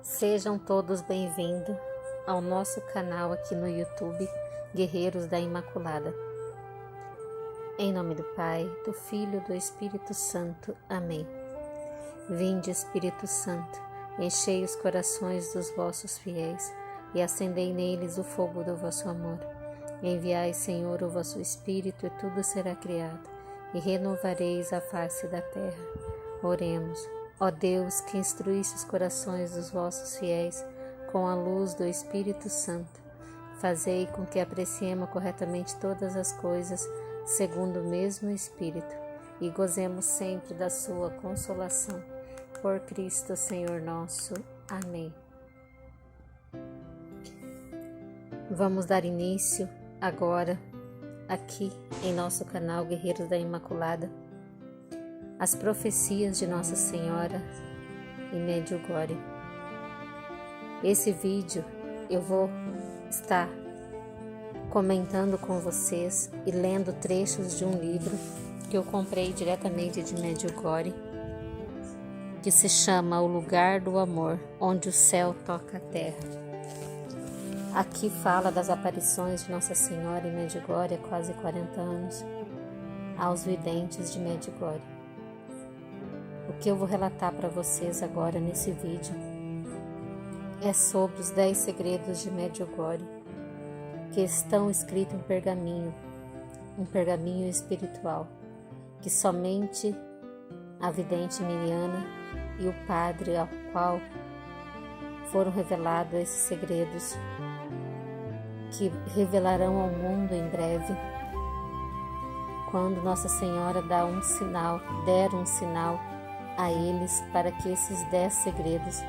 Sejam todos bem-vindos ao nosso canal aqui no YouTube, Guerreiros da Imaculada. Em nome do Pai, do Filho e do Espírito Santo. Amém. Vinde, Espírito Santo, enchei os corações dos vossos fiéis e acendei neles o fogo do vosso amor. Enviai, Senhor, o vosso Espírito e tudo será criado, e renovareis a face da terra. Oremos. Ó Deus, que instruísse os corações dos vossos fiéis com a luz do Espírito Santo, fazei com que apreciemos corretamente todas as coisas segundo o mesmo Espírito e gozemos sempre da sua consolação. Por Cristo, Senhor nosso. Amém. Vamos dar início agora, aqui em nosso canal Guerreiros da Imaculada, as profecias de Nossa Senhora em Medjugorje. Esse vídeo eu vou estar comentando com vocês e lendo trechos de um livro que eu comprei diretamente de Medjugorje, que se chama O Lugar do Amor, onde o céu toca a terra. Aqui fala das aparições de Nossa Senhora em Medjugorje há quase 40 anos, aos videntes de Medjugorje. O que eu vou relatar para vocês agora nesse vídeo é sobre os 10 segredos de Medjugorje, que estão escritos em pergaminho, um pergaminho espiritual, que somente a vidente Miriana e o padre ao qual foram revelados esses segredos, que revelarão ao mundo em breve, quando Nossa Senhora der um sinal a eles para que esses 10 segredos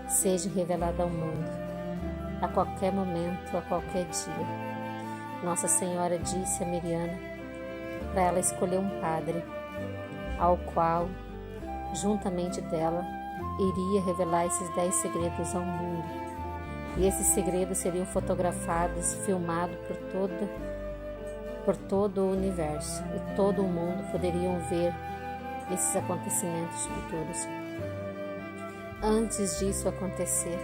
sejam revelados ao mundo, a qualquer momento, a qualquer dia. Nossa Senhora disse a Miriana para ela escolher um padre, ao qual, juntamente dela, iria revelar esses 10 segredos ao mundo. E esses segredos seriam fotografados, filmados por todo o universo, e todo o mundo poderiam ver esses acontecimentos futuros. Antes disso acontecer,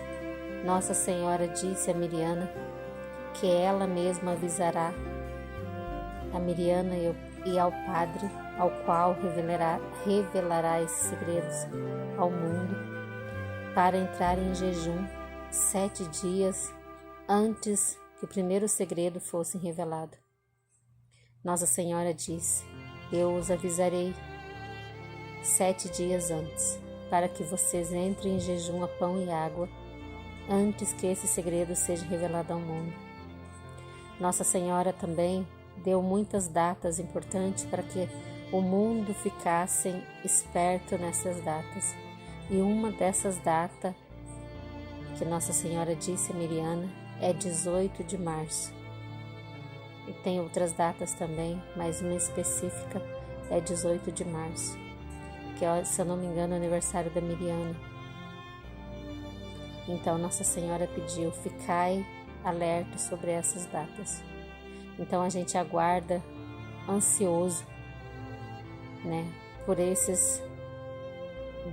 Nossa Senhora disse a Miriana que ela mesma avisará a Miriana e ao padre, ao qual revelará esses segredos ao mundo, para entrar em jejum 7 dias antes que o primeiro segredo fosse revelado. Nossa Senhora disse: eu os avisarei 7 dias antes, para que vocês entrem em jejum a pão e água, antes que esse segredo seja revelado ao mundo. Nossa Senhora também deu muitas datas importantes para que o mundo ficasse esperto nessas datas. E uma dessas datas que Nossa Senhora disse a Miriana é 18 de março. E tem outras datas também, mas uma específica é 18 de março. Que é, se eu não me engano, é o aniversário da Miriana. Então Nossa Senhora pediu: ficai alerta sobre essas datas. Então a gente aguarda ansioso, por esses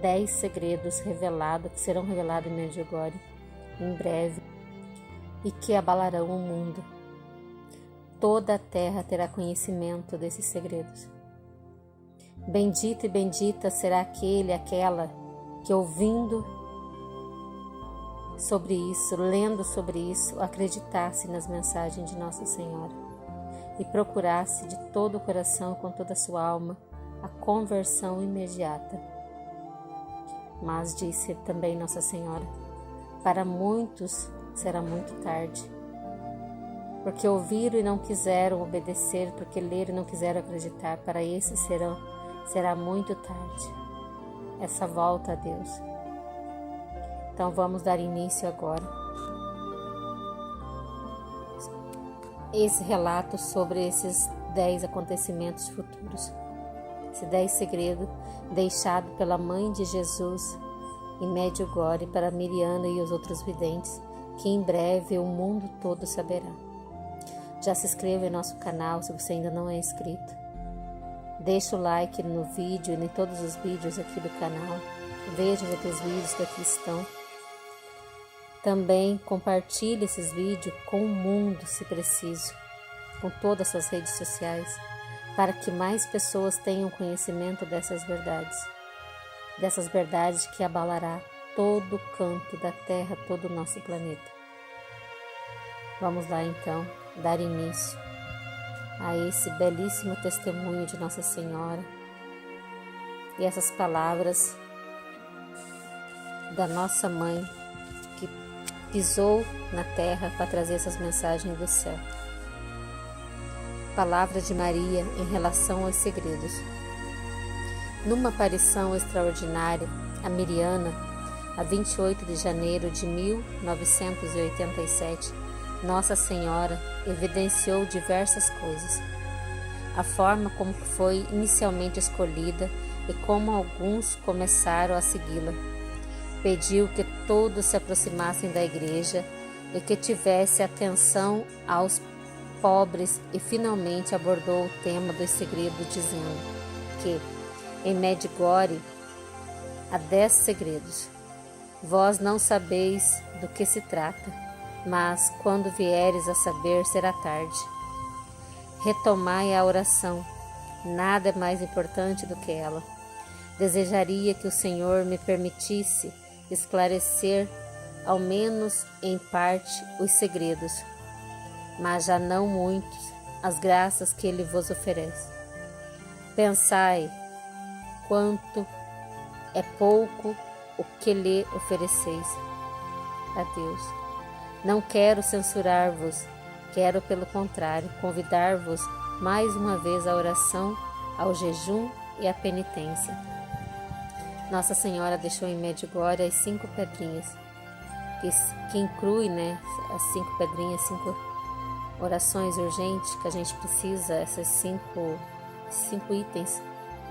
10 segredos revelados, que serão revelados em Medjugorje em breve, e que abalarão o mundo. Toda a terra terá conhecimento desses segredos. Bendito e bendita será aquele, aquela que, ouvindo sobre isso, lendo sobre isso, acreditasse nas mensagens de Nossa Senhora e procurasse de todo o coração, com toda a sua alma, a conversão imediata. Mas disse também Nossa Senhora: para muitos será muito tarde, porque ouviram e não quiseram obedecer, porque leram e não quiseram acreditar. Para esses será muito tarde essa volta a Deus. Então vamos dar início agora esse relato sobre esses 10 acontecimentos futuros, esses 10 segredos deixados pela Mãe de Jesus em Medjugorje para Miriana e os outros videntes, que em breve o mundo todo saberá. Já se inscreva em nosso canal se você ainda não é inscrito. Deixa o like no vídeo e em todos os vídeos aqui do canal. Veja os outros vídeos que aqui estão. Também compartilhe esses vídeos com o mundo, se preciso, com todas as suas redes sociais, para que mais pessoas tenham conhecimento dessas verdades que abalará todo o canto da Terra, todo o nosso planeta. Vamos lá então dar início a esse belíssimo testemunho de Nossa Senhora e essas palavras da nossa Mãe que pisou na terra para trazer essas mensagens do céu. Palavra de Maria em relação aos segredos. Numa aparição extraordinária a Miriana, a 28 de janeiro de 1987, Nossa Senhora evidenciou diversas coisas. A forma como foi inicialmente escolhida e como alguns começaram a segui-la. Pediu que todos se aproximassem da igreja e que tivesse atenção aos pobres e finalmente abordou o tema dos segredos dizendo que em Medjugorje há 10 segredos. Vós não sabeis do que se trata, mas quando vieres a saber será tarde. Retomai a oração, nada é mais importante do que ela. Desejaria que o Senhor me permitisse esclarecer, ao menos em parte, os segredos, mas já não muitos, as graças que Ele vos oferece. Pensai quanto é pouco o que lhe ofereceis a Deus. Não quero censurar-vos, quero, pelo contrário, convidar-vos mais uma vez à oração, ao jejum e à penitência. Nossa Senhora deixou em Medjugorje as 5 pedrinhas, que inclui, as 5 pedrinhas, 5 orações urgentes que a gente precisa, esses 5 itens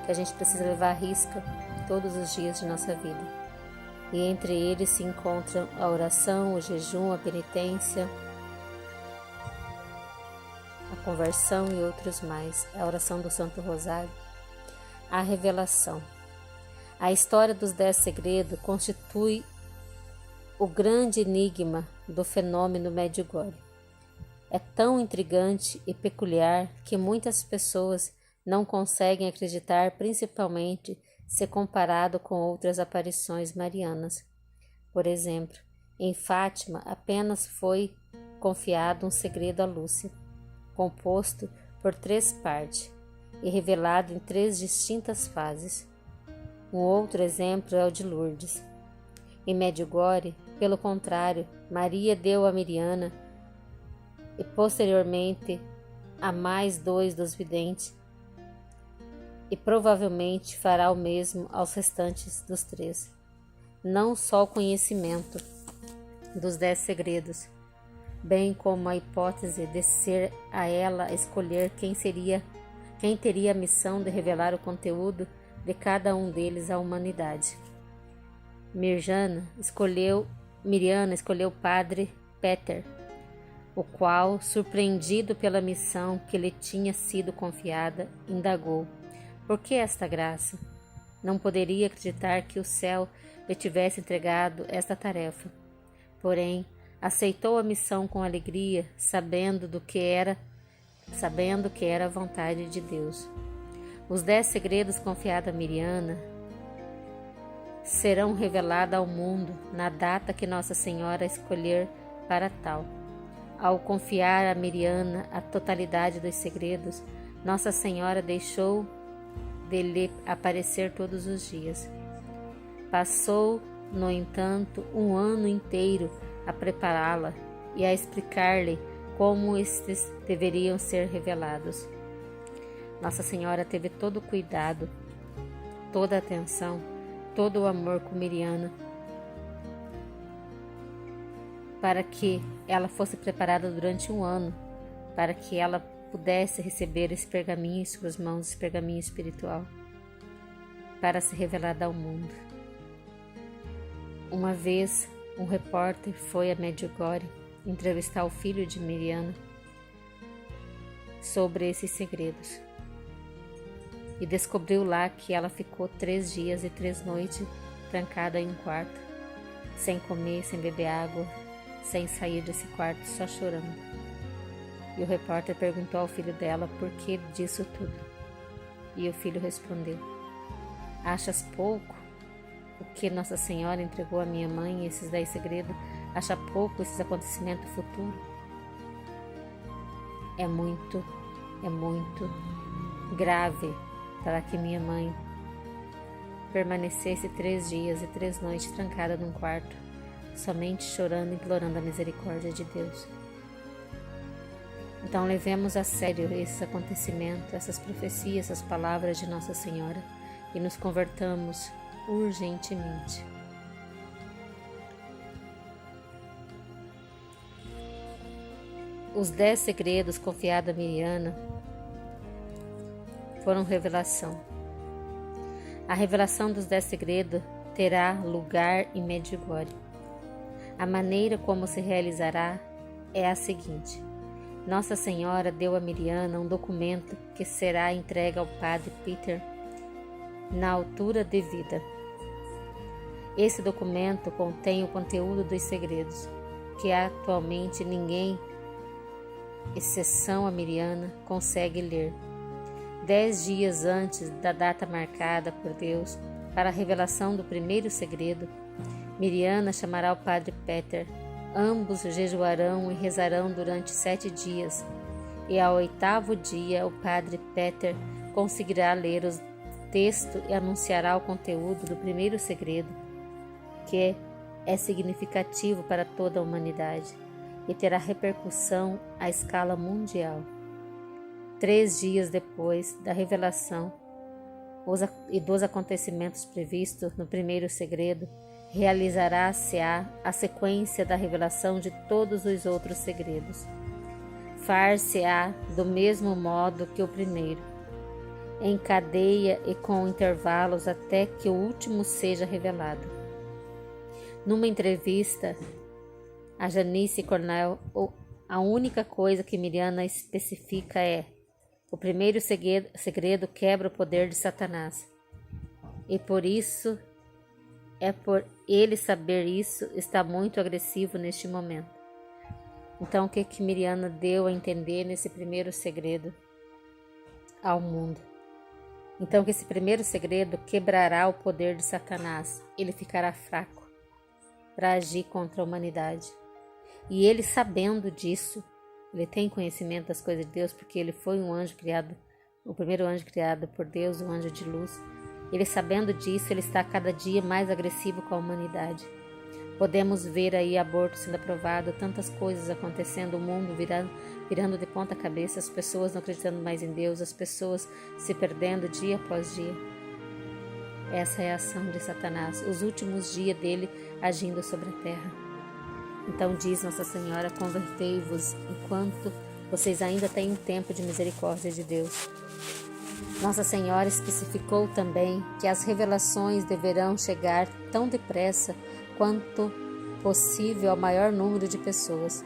que a gente precisa levar à risca todos os dias de nossa vida. E entre eles se encontram a oração, o jejum, a penitência, a conversão e outros mais, a oração do Santo Rosário, a revelação. A história dos 10 segredos constitui o grande enigma do fenômeno Medjugorje. É tão intrigante e peculiar que muitas pessoas não conseguem acreditar, principalmente se comparado com outras aparições marianas. Por exemplo, em Fátima apenas foi confiado um segredo a Lúcia, composto por 3 partes e revelado em 3 distintas fases. Um outro exemplo é o de Lourdes. Em Medjugorje, pelo contrário, Maria deu a Miriana e posteriormente a mais 2 dos videntes, e provavelmente fará o mesmo aos restantes dos 3. Não só o conhecimento dos 10 segredos, bem como a hipótese de ser a ela escolher quem teria a missão de revelar o conteúdo de cada um deles à humanidade. Miriana escolheu o padre Peter, o qual, surpreendido pela missão que lhe tinha sido confiada, indagou: por que esta graça? Não poderia acreditar que o céu lhe tivesse entregado esta tarefa. Porém, aceitou a missão com alegria, sabendo que era a vontade de Deus. Os 10 segredos confiados a Miriana serão revelados ao mundo na data que Nossa Senhora escolher para tal. Ao confiar a Miriana a totalidade dos segredos, Nossa Senhora deixou de lhe aparecer todos os dias. Passou, no entanto, um ano inteiro a prepará-la e a explicar-lhe como estes deveriam ser revelados. Nossa Senhora teve todo o cuidado, toda a atenção, todo o amor com Miriana, para que ela fosse preparada durante um ano, para que ela pudesse receber esse pergaminho em suas mãos, esse pergaminho espiritual, para se revelar ao mundo. Uma vez, um repórter foi a Medjugorje entrevistar o filho de Miriana sobre esses segredos e descobriu lá que ela ficou 3 dias e 3 noites trancada em um quarto, sem comer, sem beber água, sem sair desse quarto, só chorando. E o repórter perguntou ao filho dela por que disso tudo. E o filho respondeu: achas pouco o que Nossa Senhora entregou à minha mãe, esses 10 segredos? Acha pouco esses acontecimentos futuros? É muito grave para que minha mãe permanecesse 3 dias e 3 noites trancada num quarto, somente chorando e implorando a misericórdia de Deus. Então levemos a sério esses acontecimentos, essas profecias, essas palavras de Nossa Senhora e nos convertamos urgentemente. Os 10 segredos confiados a Miriana foram revelação. A revelação dos 10 segredos terá lugar em Medjugorje. A maneira como se realizará é a seguinte: Nossa Senhora deu a Miriana um documento que será entregue ao padre Peter na altura devida. Esse documento contém o conteúdo dos segredos, que atualmente ninguém, exceção a Miriana, consegue ler. 10 dias antes da data marcada por Deus para a revelação do primeiro segredo, Miriana chamará o padre Peter. Ambos jejuarão e rezarão durante 7 dias, e ao 8º dia o padre Peter conseguirá ler o texto e anunciará o conteúdo do primeiro segredo, que é significativo para toda a humanidade e terá repercussão à escala mundial. 3 dias depois da revelação e dos acontecimentos previstos no primeiro segredo, realizará-se a sequência da revelação de todos os outros segredos. Far-se-á do mesmo modo que o primeiro, em cadeia e com intervalos até que o último seja revelado. Numa entrevista a Janice Cornell, a única coisa que Miriana especifica é: o primeiro segredo quebra o poder de Satanás. E por ele saber isso, está muito agressivo neste momento. Então, o que Miriana deu a entender nesse primeiro segredo ao mundo? Então, que esse primeiro segredo quebrará o poder de Satanás. Ele ficará fraco para agir contra a humanidade. E ele, sabendo disso, ele tem conhecimento das coisas de Deus, porque ele foi um anjo criado, o primeiro anjo criado por Deus, um anjo de luz. Ele, sabendo disso, ele está cada dia mais agressivo com a humanidade. Podemos ver aí aborto sendo aprovado, tantas coisas acontecendo, o mundo virando de ponta cabeça, as pessoas não acreditando mais em Deus, as pessoas se perdendo dia após dia. Essa é a ação de Satanás, os últimos dias dele agindo sobre a terra. Então diz Nossa Senhora: convertei-vos enquanto vocês ainda têm um tempo de misericórdia de Deus. Nossa Senhora especificou também que as revelações deverão chegar tão depressa quanto possível ao maior número de pessoas.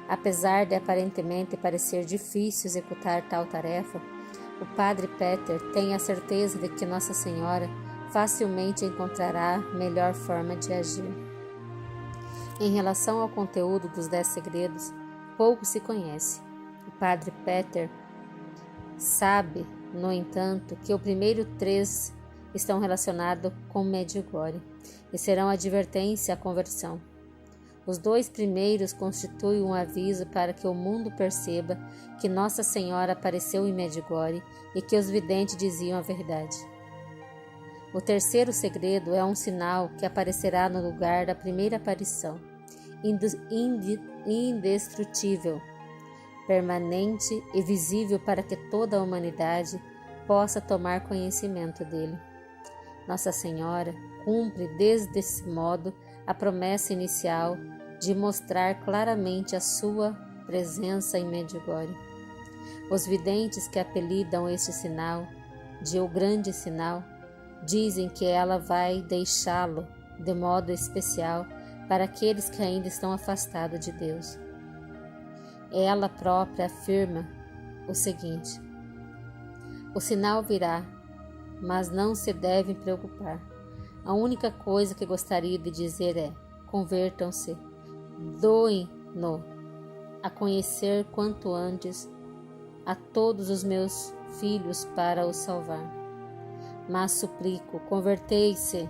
Apesar de aparentemente parecer difícil executar tal tarefa, o padre Peter tem a certeza de que Nossa Senhora facilmente encontrará melhor forma de agir. Em relação ao conteúdo dos 10 segredos, pouco se conhece. O padre Peter sabe, no entanto, que o primeiro 3 estão relacionados com Medjugorje e serão advertência à conversão. Os 2 primeiros constituem um aviso para que o mundo perceba que Nossa Senhora apareceu em Medjugorje e que os videntes diziam a verdade. O terceiro segredo é um sinal que aparecerá no lugar da primeira aparição, indestrutível, permanente e visível para que toda a humanidade possa tomar conhecimento dele. Nossa Senhora cumpre desde esse modo a promessa inicial de mostrar claramente a sua presença em Medjugorje. Os videntes que apelidam este sinal de o grande sinal dizem que ela vai deixá-lo de modo especial para aqueles que ainda estão afastados de Deus. Ela própria afirma o seguinte: o sinal virá, mas não se devem preocupar. A única coisa que gostaria de dizer é: convertam-se, Doe-no a conhecer quanto antes a todos os meus filhos para os salvar. Mas suplico, convertei-se.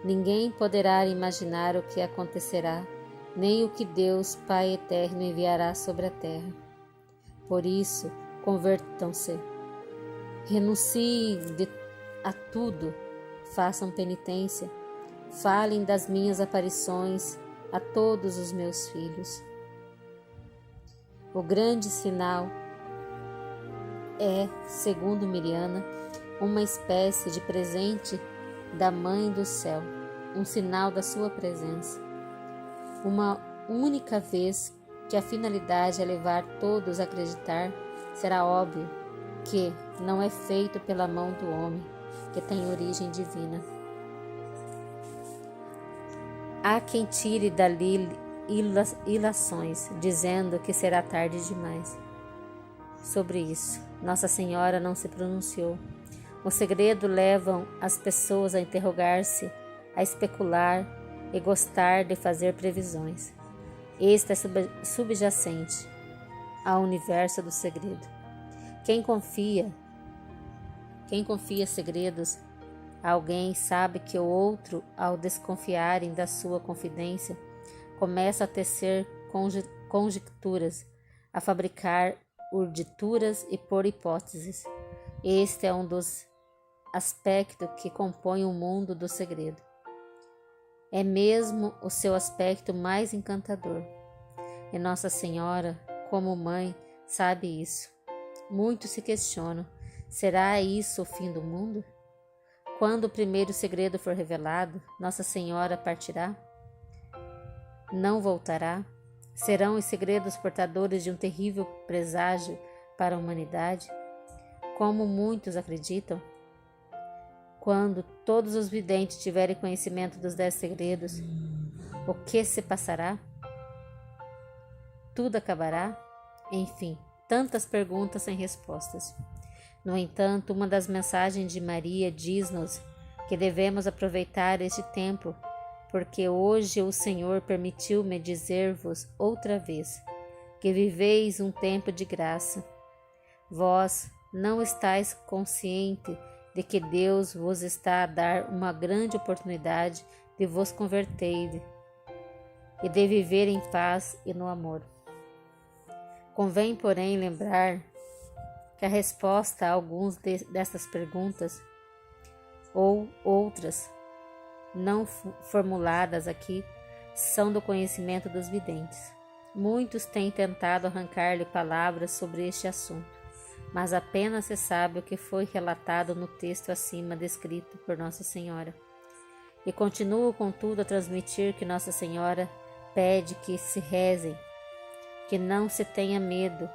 Ninguém poderá imaginar o que acontecerá, nem o que Deus, Pai eterno, enviará sobre a terra. Por isso, convertam-se. Renunciem a tudo, façam penitência, falem das minhas aparições a todos os meus filhos. O grande sinal é, segundo Mirjana, uma espécie de presente da Mãe do Céu, um sinal da sua presença. Uma única vez que a finalidade é levar todos a acreditar, será óbvio que não é feito pela mão do homem, que tem origem divina. Há quem tire dali ilações, dizendo que será tarde demais. Sobre isso, Nossa Senhora não se pronunciou. O segredo leva as pessoas a interrogar-se, a especular e gostar de fazer previsões. Este é subjacente ao universo do segredo. Quem confia segredos a alguém sabe que o outro, ao desconfiarem da sua confidência, começa a tecer conjecturas, a fabricar urdituras e por hipóteses. Este é um dos aspectos que compõem o mundo do segredo. É mesmo o seu aspecto mais encantador. E Nossa Senhora, como mãe, sabe isso. Muitos se questionam: será isso o fim do mundo? Quando o primeiro segredo for revelado, Nossa Senhora partirá? Não voltará? Serão os segredos portadores de um terrível presságio para a humanidade? Como muitos acreditam? Quando todos os videntes tiverem conhecimento dos 10 segredos, o que se passará? Tudo acabará? Enfim, tantas perguntas sem respostas. No entanto, uma das mensagens de Maria diz-nos que devemos aproveitar este tempo, porque hoje o Senhor permitiu-me dizer-vos outra vez que viveis um tempo de graça. Vós não estáis consciente de que Deus vos está a dar uma grande oportunidade de vos converter e de viver em paz e no amor. Convém, porém, lembrar que a resposta a algumas destas perguntas ou outras não formuladas aqui são do conhecimento dos videntes. Muitos têm tentado arrancar-lhe palavras sobre este assunto, mas apenas se sabe o que foi relatado no texto acima descrito por Nossa Senhora. E continuo, contudo, a transmitir que Nossa Senhora pede que se rezem, que não se tenha medo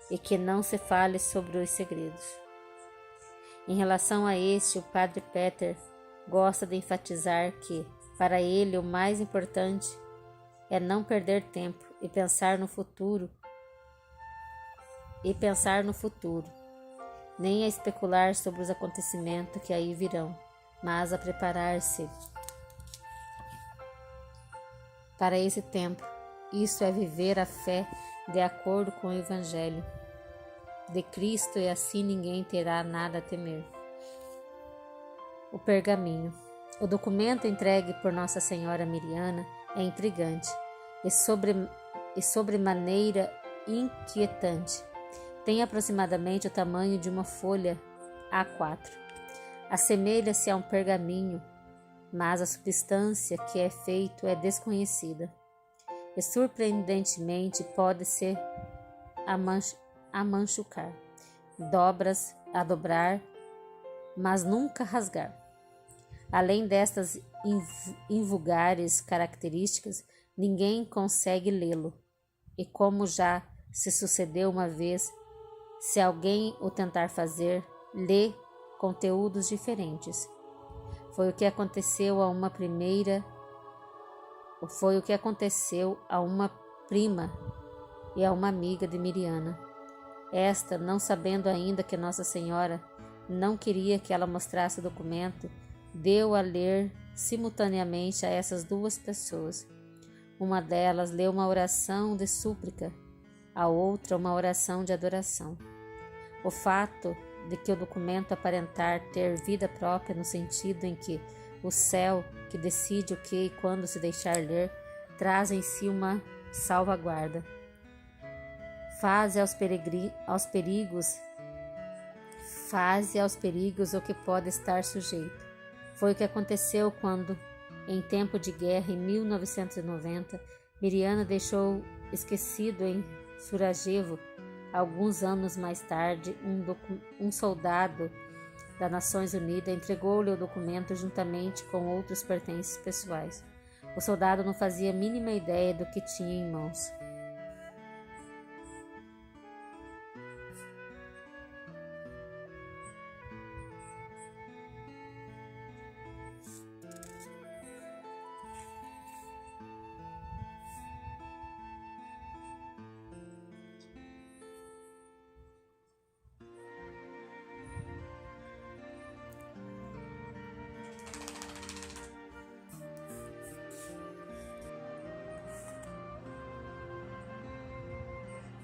e que não se fale sobre os segredos. Em relação a este, o Padre Peter gosta de enfatizar que, para ele, o mais importante é não perder tempo e pensar no futuro, nem a especular sobre os acontecimentos que aí virão, mas a preparar-se para esse tempo. Isso é viver a fé de acordo com o Evangelho de Cristo, e assim ninguém terá nada a temer. O pergaminho. O documento entregue por Nossa Senhora Mirjana é intrigante e sobremaneira inquietante. Tem aproximadamente o tamanho de uma folha A4. Assemelha-se a um pergaminho, mas a substância que é feito é desconhecida. E surpreendentemente pode-se amanchucar, a dobrar, mas nunca rasgar. Além destas invulgares características, ninguém consegue lê-lo. E como já se sucedeu uma vez, se alguém o tentar fazer, lê conteúdos diferentes. Foi o que aconteceu a uma prima e a uma amiga de Mirjana. Esta, não sabendo ainda que Nossa Senhora não queria que ela mostrasse o documento, deu a ler simultaneamente a essas duas pessoas. Uma delas leu uma oração de súplica, a outra uma oração de adoração. O fato de que o documento aparentar ter vida própria no sentido em que o céu, que decide o que e quando se deixar ler, traz em si uma salvaguarda. Faze aos perigos o que pode estar sujeito. Foi o que aconteceu quando, em tempo de guerra em 1990, Miriana deixou esquecido em Sarajevo. Alguns anos mais tarde, um soldado das Nações Unidas entregou-lhe o documento juntamente com outros pertences pessoais. O soldado não fazia a mínima ideia do que tinha em mãos.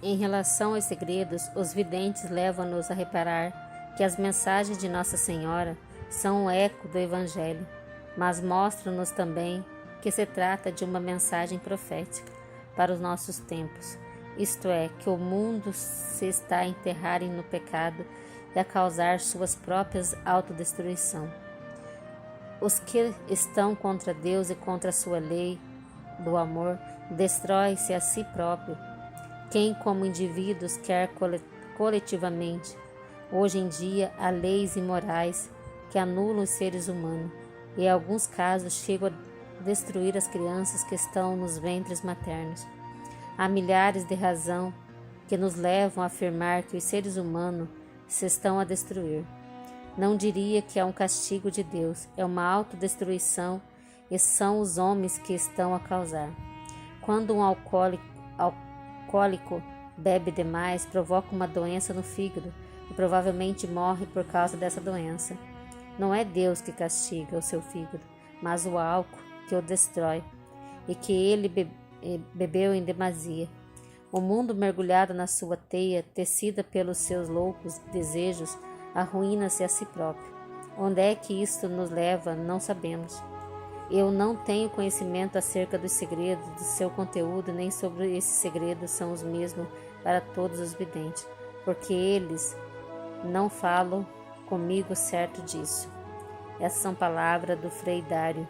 Em relação aos segredos, os videntes levam-nos a reparar que as mensagens de Nossa Senhora são um eco do Evangelho, mas mostram-nos também que se trata de uma mensagem profética para os nossos tempos, isto é, que o mundo se está a enterrar no pecado e a causar suas próprias autodestruição. Os que estão contra Deus e contra a sua lei do amor destrói-se a si próprio. Quem, como indivíduos, quer coletivamente. Hoje em dia, há leis imorais que anulam os seres humanos e, em alguns casos, chegam a destruir as crianças que estão nos ventres maternos. Há milhares de razões que nos levam a afirmar que os seres humanos se estão a destruir. Não diria que é um castigo de Deus, é uma autodestruição e são os homens que estão a causar. Quando um alcoólico bebe demais, provoca uma doença no fígado e provavelmente morre por causa dessa doença. Não é Deus que castiga o seu fígado, mas o álcool que o destrói e que ele bebeu em demasia. O mundo mergulhado na sua teia, tecida pelos seus loucos desejos, arruína-se a si próprio. Onde é que isto nos leva, não sabemos. Eu não tenho conhecimento acerca dos segredos do seu conteúdo, nem sobre esses segredos são os mesmos para todos os videntes, porque eles não falam comigo certo disso. Essas são palavras do Frei Dário.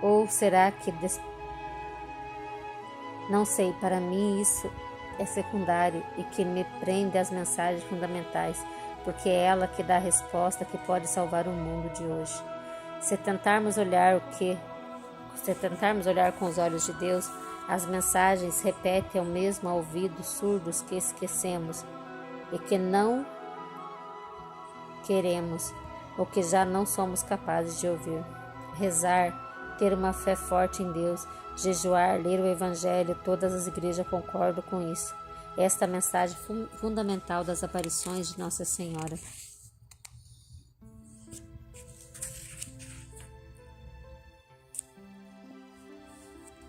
Ou será que... Não sei, para mim isso é secundário e que me prende às mensagens fundamentais, porque é ela que dá a resposta que pode salvar o mundo de hoje. Se tentarmos olhar com os olhos de Deus, as mensagens repetem ao mesmo ouvido surdos que esquecemos e que não queremos, ou que já não somos capazes de ouvir. Rezar, ter uma fé forte em Deus, jejuar, ler o Evangelho, todas as igrejas concordam com isso. Esta é a mensagem fundamental das aparições de Nossa Senhora.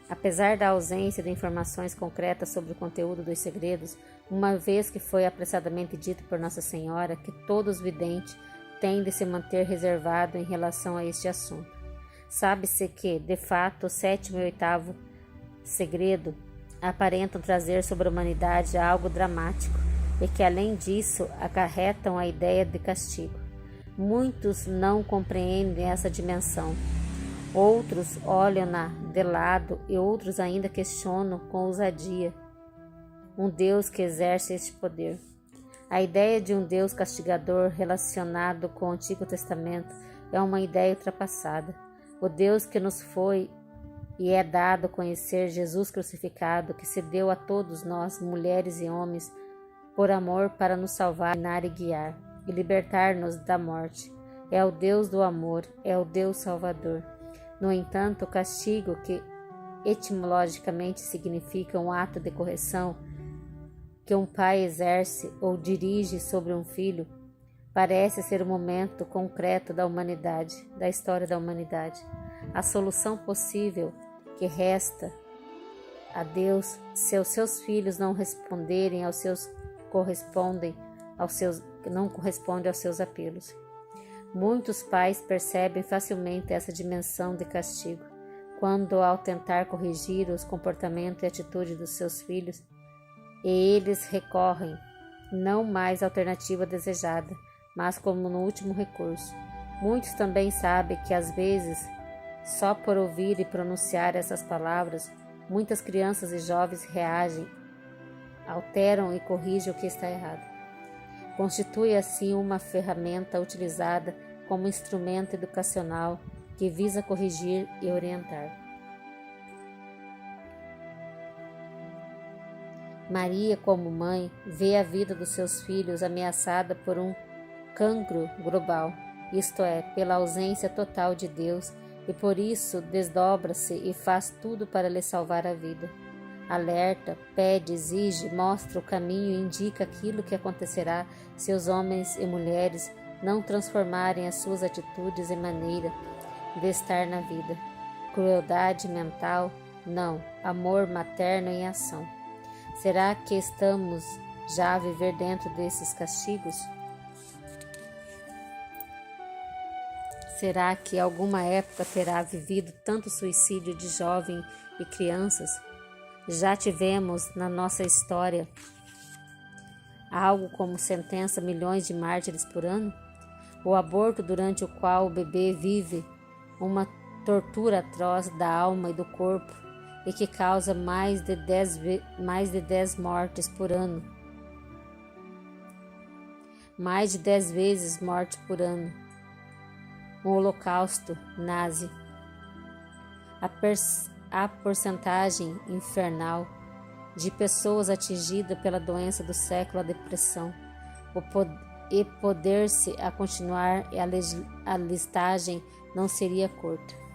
Apesar da ausência de informações concretas sobre o conteúdo dos segredos, uma vez que foi apressadamente dito por Nossa Senhora que todos os videntes têm de se manter reservado em relação a este assunto. Sabe-se que, de fato, o 7º e 8º segredo aparentam trazer sobre a humanidade algo dramático e que, além disso, acarretam a ideia de castigo. Muitos não compreendem essa dimensão. Outros olham-na de lado e outros ainda questionam com ousadia um Deus que exerce este poder. A ideia de um Deus castigador relacionado com o Antigo Testamento é uma ideia ultrapassada. O Deus que nos foi e é dado a conhecer, Jesus crucificado, que se deu a todos nós, mulheres e homens, por amor para nos salvar, e guiar e libertar-nos da morte. É o Deus do amor, é o Deus Salvador. No entanto, o castigo, que etimologicamente significa um ato de correção que um pai exerce ou dirige sobre um filho, parece ser o momento concreto da humanidade, da história da humanidade. A solução possível que resta a Deus se os seus filhos não correspondem aos seus apelos. Muitos pais percebem facilmente essa dimensão de castigo quando, ao tentar corrigir os comportamentos e atitudes dos seus filhos, eles recorrem não mais à alternativa desejada, mas como no último recurso. Muitos também sabem que às vezes, só por ouvir e pronunciar essas palavras, muitas crianças e jovens reagem, alteram e corrigem o que está errado. Constitui assim uma ferramenta utilizada como instrumento educacional que visa corrigir e orientar. Maria, como mãe, vê a vida dos seus filhos ameaçada por um cancro global, isto é, pela ausência total de Deus, e por isso desdobra-se e faz tudo para lhe salvar a vida. Alerta, pede, exige, mostra o caminho e indica aquilo que acontecerá se os homens e mulheres não transformarem as suas atitudes e maneira de estar na vida. Crueldade mental? Não. Amor materno em ação. Será que estamos já a viver dentro desses castigos? Será que alguma época terá vivido tanto suicídio de jovens e crianças? Já tivemos na nossa história algo como sentença milhões de mártires por ano? O aborto durante o qual o bebê vive uma tortura atroz da alma e do corpo e que causa mais de 10 mortes por ano. Mais de 10 vezes morte por ano. Um holocausto nazi. A porcentagem infernal de pessoas atingidas pela doença do século, a depressão, e poder-se a continuar, e a listagem não seria curta.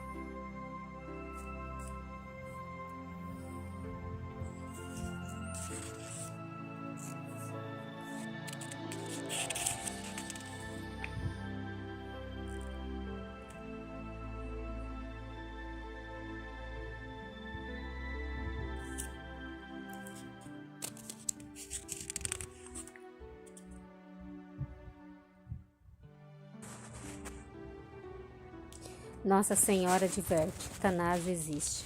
Nossa Senhora adverte: Satanás existe.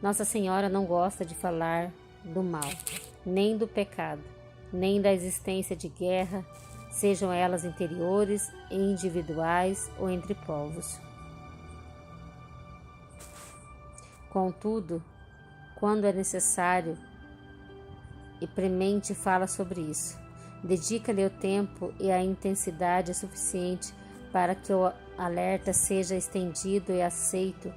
Nossa Senhora não gosta de falar do mal, nem do pecado, nem da existência de guerra, sejam elas interiores, individuais ou entre povos. Contudo, quando é necessário e premente, fala sobre isso. Dedica-lhe o tempo e a intensidade suficiente para que o alerta seja estendido e aceito,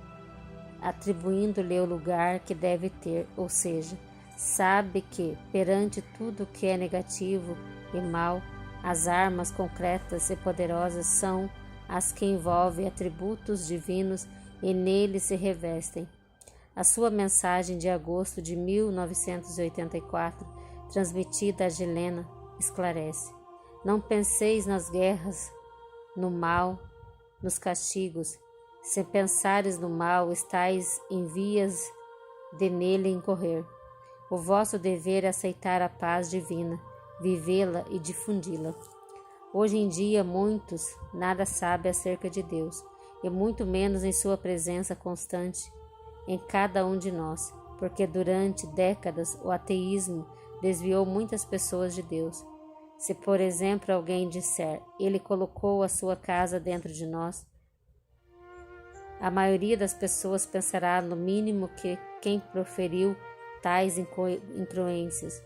atribuindo-lhe o lugar que deve ter, ou seja, sabe que, perante tudo que é negativo e mal, as armas concretas e poderosas são as que envolvem atributos divinos e neles se revestem. A sua mensagem de agosto de 1984, transmitida a Helena, esclarece: não penseis nas guerras, no mal, nos castigos. Se pensares no mal, estáis em vias de nele incorrer. O vosso dever é aceitar a paz divina, vivê-la e difundi-la. Hoje em dia, muitos nada sabem acerca de Deus, e muito menos em sua presença constante em cada um de nós, porque durante décadas o ateísmo desviou muitas pessoas de Deus. Se, por exemplo, alguém disser, Ele colocou a sua casa dentro de nós, a maioria das pessoas pensará no mínimo que quem proferiu tais incongruências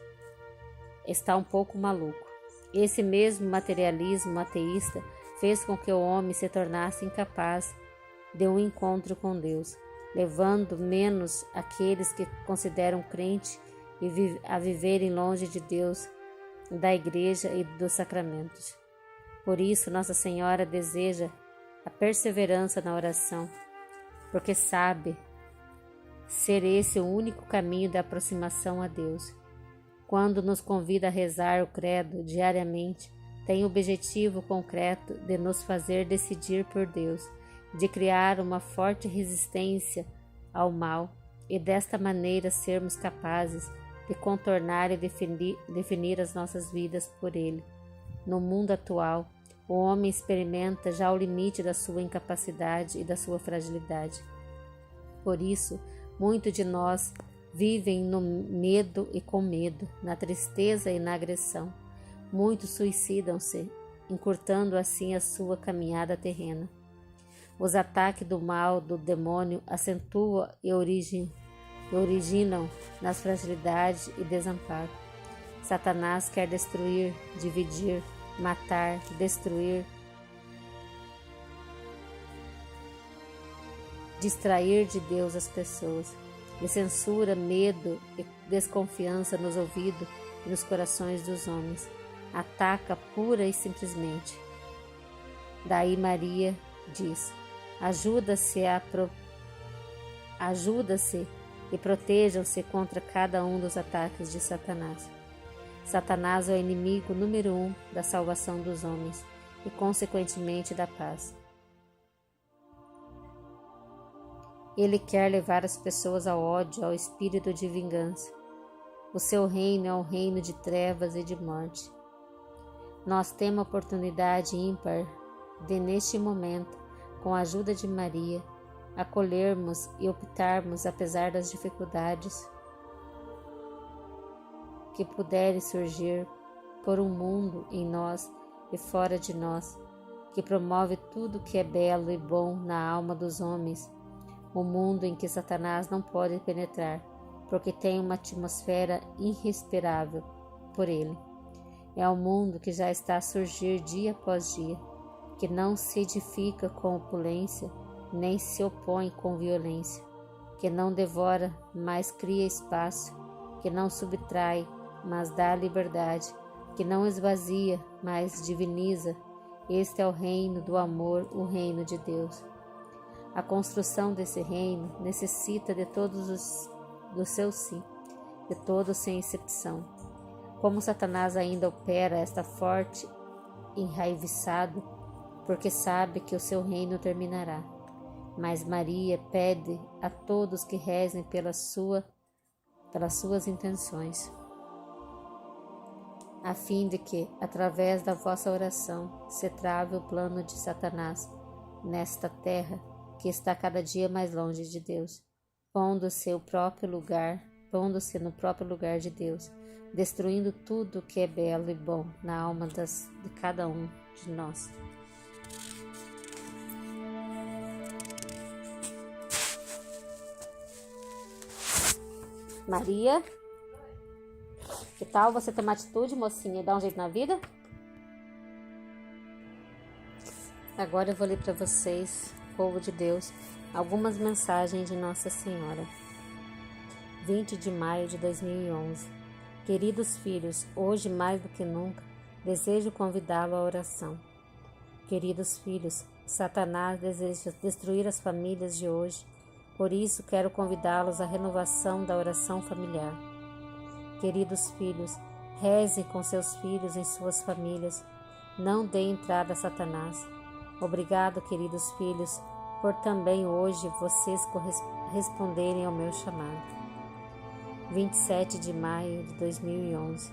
está um pouco maluco. Esse mesmo materialismo ateísta fez com que o homem se tornasse incapaz de um encontro com Deus, levando menos aqueles que consideram crente a viverem longe de Deus, da igreja e dos sacramentos. Por isso, Nossa Senhora deseja a perseverança na oração, porque sabe ser esse o único caminho da aproximação a Deus. Quando nos convida a rezar o credo diariamente, tem o objetivo concreto de nos fazer decidir por Deus de criar uma forte resistência ao mal e desta maneira sermos capazes de contornar e definir as nossas vidas por ele. No mundo atual, o homem experimenta já o limite da sua incapacidade e da sua fragilidade. Por isso, muitos de nós vivem no medo e com medo, na tristeza e na agressão. Muitos suicidam-se, encurtando assim a sua caminhada terrena. Os ataques do mal, do demônio, acentuam e originam nas fragilidades e desamparo. Satanás quer destruir, dividir, matar, destruir, distrair de Deus as pessoas. Ele censura medo e desconfiança nos ouvidos e nos corações dos homens. Ataca pura e simplesmente. Daí Maria diz: ajuda-se e protejam-se contra cada um dos ataques de Satanás. Satanás é o inimigo número 1 da salvação dos homens e, consequentemente, da paz. Ele quer levar as pessoas ao ódio, ao espírito de vingança. O seu reino é um reino de trevas e de morte. Nós temos a oportunidade ímpar de, neste momento, com a ajuda de Maria, acolhermos e optarmos, apesar das dificuldades que puderem surgir, por um mundo em nós e fora de nós, que promove tudo que é belo e bom na alma dos homens, um mundo em que Satanás não pode penetrar, porque tem uma atmosfera irrespirável por ele. É um mundo que já está a surgir dia após dia, que não se edifica com opulência, nem se opõe com violência, que não devora, mas cria espaço, que não subtrai, mas dá liberdade, que não esvazia, mas diviniza. Este é o reino do amor, o reino de Deus. A construção desse reino necessita de todos do seu sim, de todos sem exceção. Como Satanás ainda opera, está forte, enraiviçado, porque sabe que o seu reino terminará. Mas Maria pede a todos que rezem pelas suas intenções, a fim de que, através da vossa oração, se trave o plano de Satanás nesta terra que está cada dia mais longe de Deus, pondo-se no próprio lugar de Deus, destruindo tudo que é belo e bom na alma de cada um de nós. Maria, que tal você tomar atitude, mocinha, e dar um jeito na vida? Agora eu vou ler para vocês, povo de Deus, algumas mensagens de Nossa Senhora. 20 de maio de 2011. Queridos filhos, hoje mais do que nunca, desejo convidá-lo à oração. Queridos filhos, Satanás deseja destruir as famílias de hoje. Por isso, quero convidá-los à renovação da oração familiar. Queridos filhos, reze com seus filhos em suas famílias. Não dê entrada a Satanás. Obrigado, queridos filhos, por também hoje vocês responderem ao meu chamado. 27 de maio de 2011.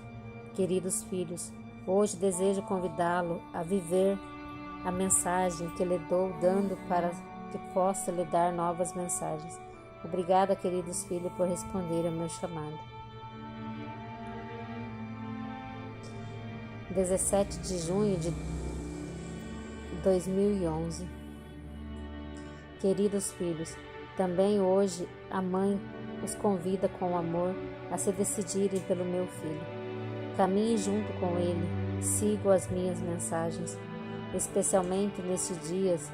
Queridos filhos, hoje desejo convidá-lo a viver a mensagem que lhe dou, dando para que possa lhe dar novas mensagens. Obrigada, queridos filhos, por responder ao meu chamado. 17 de junho de 2011. Queridos filhos, também hoje a mãe os convida com amor a se decidirem pelo meu filho. Caminhe junto com ele, sigo as minhas mensagens, especialmente nestes dias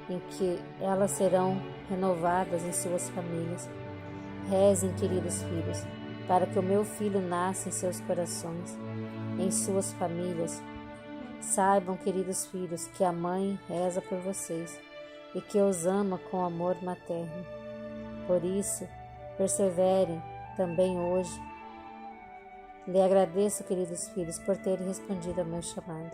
em que elas serão renovadas em suas famílias. Rezem, queridos filhos, para que o meu filho nasça em seus corações, em suas famílias. Saibam, queridos filhos, que a mãe reza por vocês e que os ama com amor materno. Por isso, perseverem também hoje. Lhe agradeço, queridos filhos, por terem respondido ao meu chamado.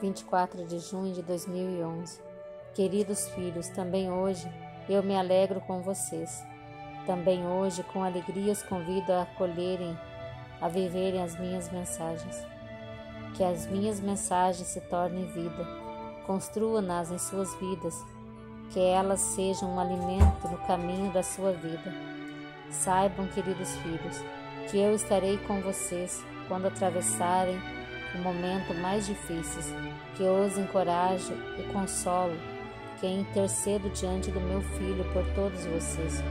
24 de junho de 2011. Queridos filhos, também hoje eu me alegro com vocês. Também hoje, com alegria, os convido a acolherem, a viverem as minhas mensagens. Que as minhas mensagens se tornem vida. Construa-nas em suas vidas. Que elas sejam um alimento no caminho da sua vida. Saibam, queridos filhos, que eu estarei com vocês quando atravessarem o momento mais difícil, que eu os encorajo e consolo, que intercedo diante do meu Filho por todos vocês.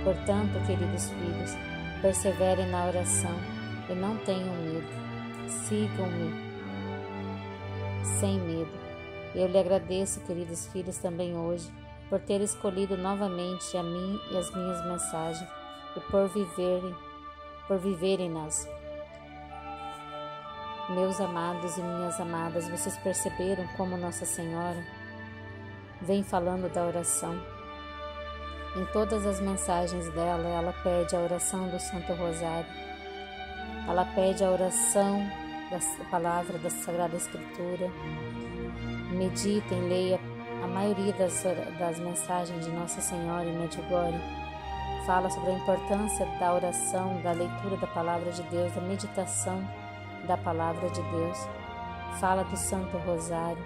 Portanto, queridos filhos, perseverem na oração e não tenham medo. Sigam-me sem medo. Eu lhe agradeço, queridos filhos, também hoje, por ter escolhido novamente a mim e as minhas mensagens e por viverem-nas. Meus amados e minhas amadas, vocês perceberam como Nossa Senhora vem falando da oração? Em todas as mensagens dela, ela pede a oração do Santo Rosário. Ela pede a oração da palavra da Sagrada Escritura. Meditem, leia a maioria das mensagens de Nossa Senhora em Medjugorje. Fala sobre a importância da oração, da leitura da Palavra de Deus, da meditação da Palavra de Deus. Fala do Santo Rosário.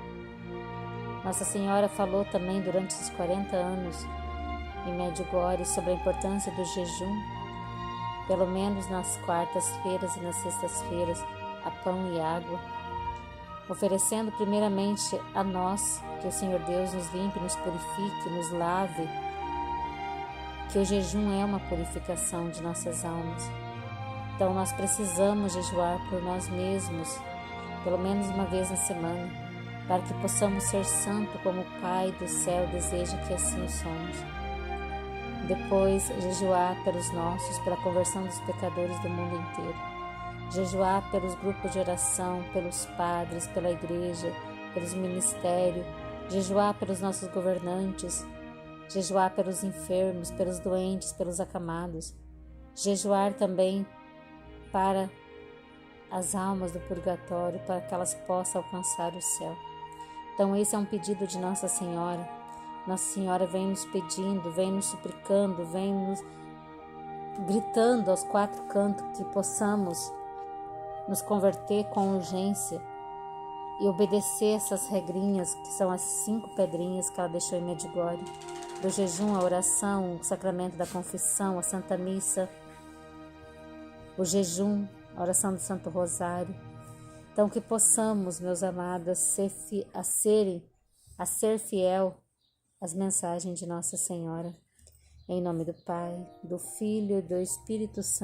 Nossa Senhora falou também durante os 40 anos em Medjugorje sobre a importância do jejum, pelo menos nas quartas-feiras e nas sextas-feiras, a pão e água, oferecendo primeiramente a nós, que o Senhor Deus nos limpe, nos purifique, nos lave, que o jejum é uma purificação de nossas almas. Então nós precisamos jejuar por nós mesmos, pelo menos uma vez na semana, para que possamos ser santos como o Pai do céu deseja que assim somos. Depois, jejuar pelos nossos, pela conversão dos pecadores do mundo inteiro. Jejuar pelos grupos de oração, pelos padres, pela igreja, pelos ministérios. Jejuar pelos nossos governantes. Jejuar pelos enfermos, pelos doentes, pelos acamados. Jejuar também para as almas do purgatório, para que elas possam alcançar o céu. Então esse é um pedido de Nossa Senhora. Nossa Senhora vem nos pedindo, vem nos suplicando, vem nos gritando aos quatro cantos que possamos nos converter com urgência e obedecer essas regrinhas, que são as 5 pedrinhas que ela deixou em Medjugorje: do jejum, a oração, o sacramento da confissão, a Santa Missa, o jejum, a oração do Santo Rosário. Então que possamos, meus amados, ser fiel às mensagens de Nossa Senhora. Em nome do Pai, do Filho e do Espírito Santo.